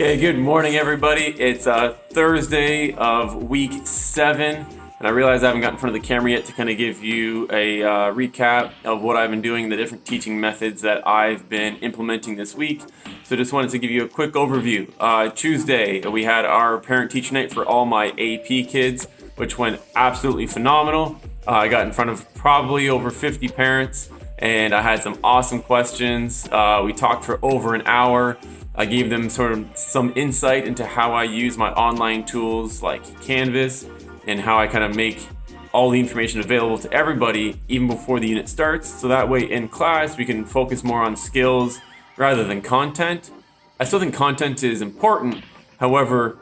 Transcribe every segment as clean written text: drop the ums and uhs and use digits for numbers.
Okay, good morning, everybody. It's Thursday of week 7, and I realize I haven't gotten in front of the camera yet to kind of give you a recap of what I've been doing, the different teaching methods that I've been implementing this week. So just wanted to give you a quick overview. Tuesday, we had our parent-teacher night for all my AP kids, which went absolutely phenomenal. I got in front of probably over 50 parents, and I had some awesome questions. We talked for over an hour. I gave them sort of some insight into how I use my online tools like Canvas and how I kind of make all the information available to everybody even before the unit starts. So that way in class we can focus more on skills rather than content. I still think content is important. However,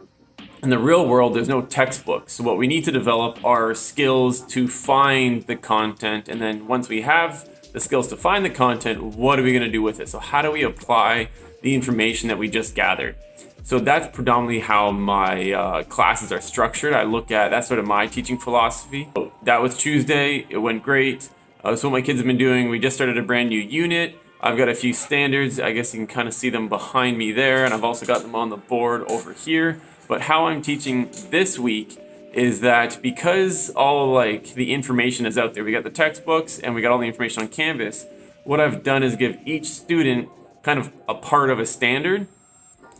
in the real world, there's no textbook. So what we need to develop are skills to find the content. And then once we have the skills to find the content, what are we going to do with it? So how do we apply the information that we just gathered? So that's predominantly how my classes are structured. I look at, that's sort of my teaching philosophy. So that was Tuesday. It went great. So what my kids have been doing, we just started a brand new unit. I've got a few standards. I guess you can kind of see them behind me there. And I've also got them on the board over here. But how I'm teaching this week is that because all like the information is out there, we got the textbooks and we got all the information on Canvas, what I've done is give each student kind of a part of a standard,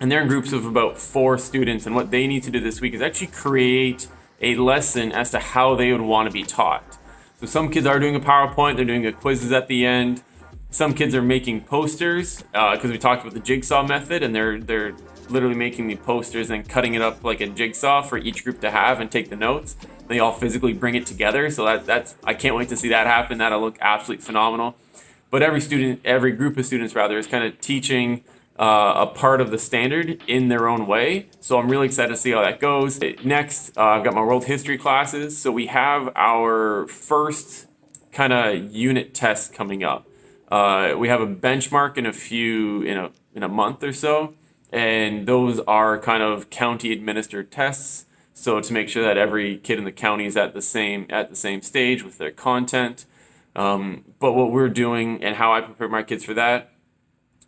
and they're in groups of about 4 students, and what they need to do this week is actually create a lesson as to how they would want to be taught. So some kids are doing a PowerPoint, they're doing a quizzes at the end. Some kids are making posters because we talked about the jigsaw method, and they're literally making the posters and cutting it up like a jigsaw for each group to have and take the notes. They all physically bring it together, so that's I can't wait to see that happen. That'll look absolutely phenomenal. But every group of students rather, is kind of teaching a part of the standard in their own way. So I'm really excited to see how that goes. Next, I've got my world history classes. So we have our first kind of unit test coming up. We have a benchmark in a month or so, and those are kind of county administered tests. So to make sure that every kid in the county is at the same stage with their content. But what we're doing and how I prepare my kids for that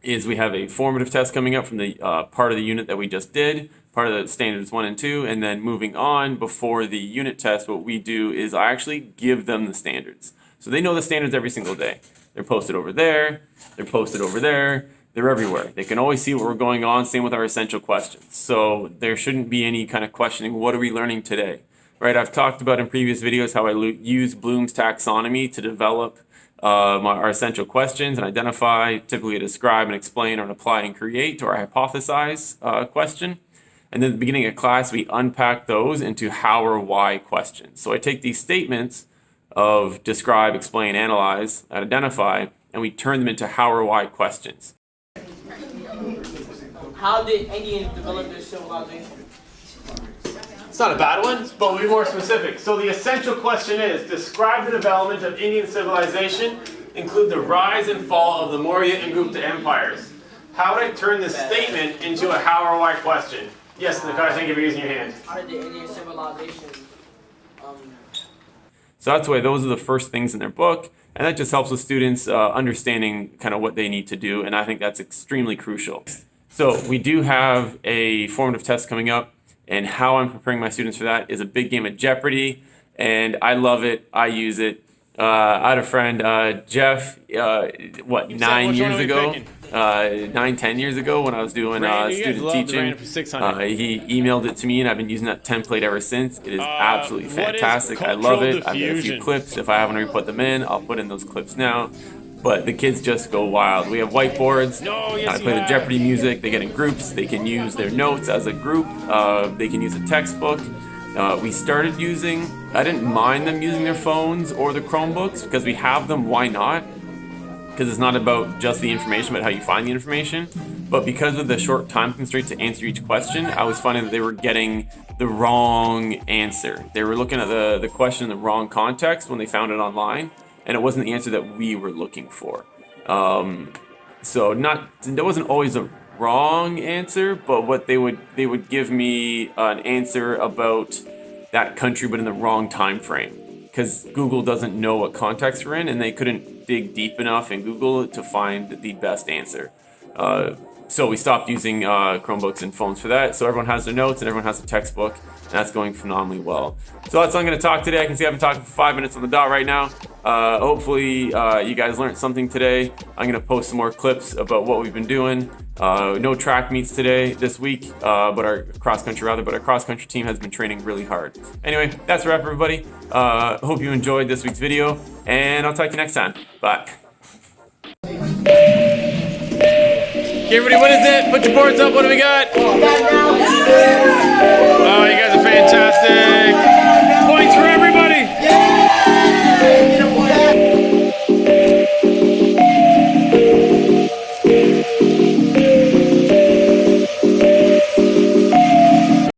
is we have a formative test coming up from the part of the unit that we just did, part of the standards 1 and 2, and then moving on before the unit test, what we do is I actually give them the standards. So they know the standards every single day. They're posted over there, they're posted over there, they're everywhere. They can always see what we're going on, same with our essential questions. So there shouldn't be any kind of questioning, what are we learning today? Right, I've talked about in previous videos how I use Bloom's taxonomy to develop our essential questions and identify, typically describe and explain or apply and create or hypothesize a question. And then at the beginning of class, we unpack those into how or why questions. So I take these statements of describe, explain, analyze, and identify, and we turn them into how or why questions. How did Indians develop their civilization? It's not a bad one, but we'll be more specific. So the essential question is, describe the development of Indian civilization, include the rise and fall of the Maurya and Gupta empires. How would I turn this statement into a how or why question? Yes, Nakai, thank you for using your hand. How did the Indian civilization... So that's why those are the first things in their book, and that just helps with students understanding kind of what they need to do, and I think that's extremely crucial. So we do have a formative test coming up, and how I'm preparing my students for that is a big game of Jeopardy, and I love it. I use it. I had a friend, Jeff, 9 years ago, 10 years ago when I was doing student teaching. He emailed it to me, and I've been using that template ever since. It is absolutely fantastic. I love it. I've got a few clips. If I haven't already put them in, I'll put in those clips now. But the kids just go wild. We have whiteboards. I play the Jeopardy music. They get in groups. They can use their notes as a group. They can use a textbook. We started using, I didn't mind them using their phones or the Chromebooks because we have them, why not? Because it's not about just the information, but how you find the information. But because of the short time constraint to answer each question, I was finding that they were getting the wrong answer. They were looking at the question in the wrong context when they found it online, and it wasn't the answer that we were looking for. So there wasn't always a wrong answer, but what they would give me an answer about that country, but in the wrong time frame, because Google doesn't know what context we're in, and they couldn't dig deep enough in Google to find the best answer. So we stopped using Chromebooks and phones for that. So everyone has their notes and everyone has a textbook, and that's going phenomenally well. So that's all I'm going to talk today. I can see I've been talking for 5 minutes on the dot right now. Hopefully you guys learned something today. I'm going to post some more clips about what we've been doing. No track meets today this week, but our cross country team has been training really hard. Anyway, that's a wrap, everybody. Hope you enjoyed this week's video, and I'll talk to you next time. Bye. Okay, everybody, what is it? Put your boards up. What do we got? Oh, you guys are fantastic.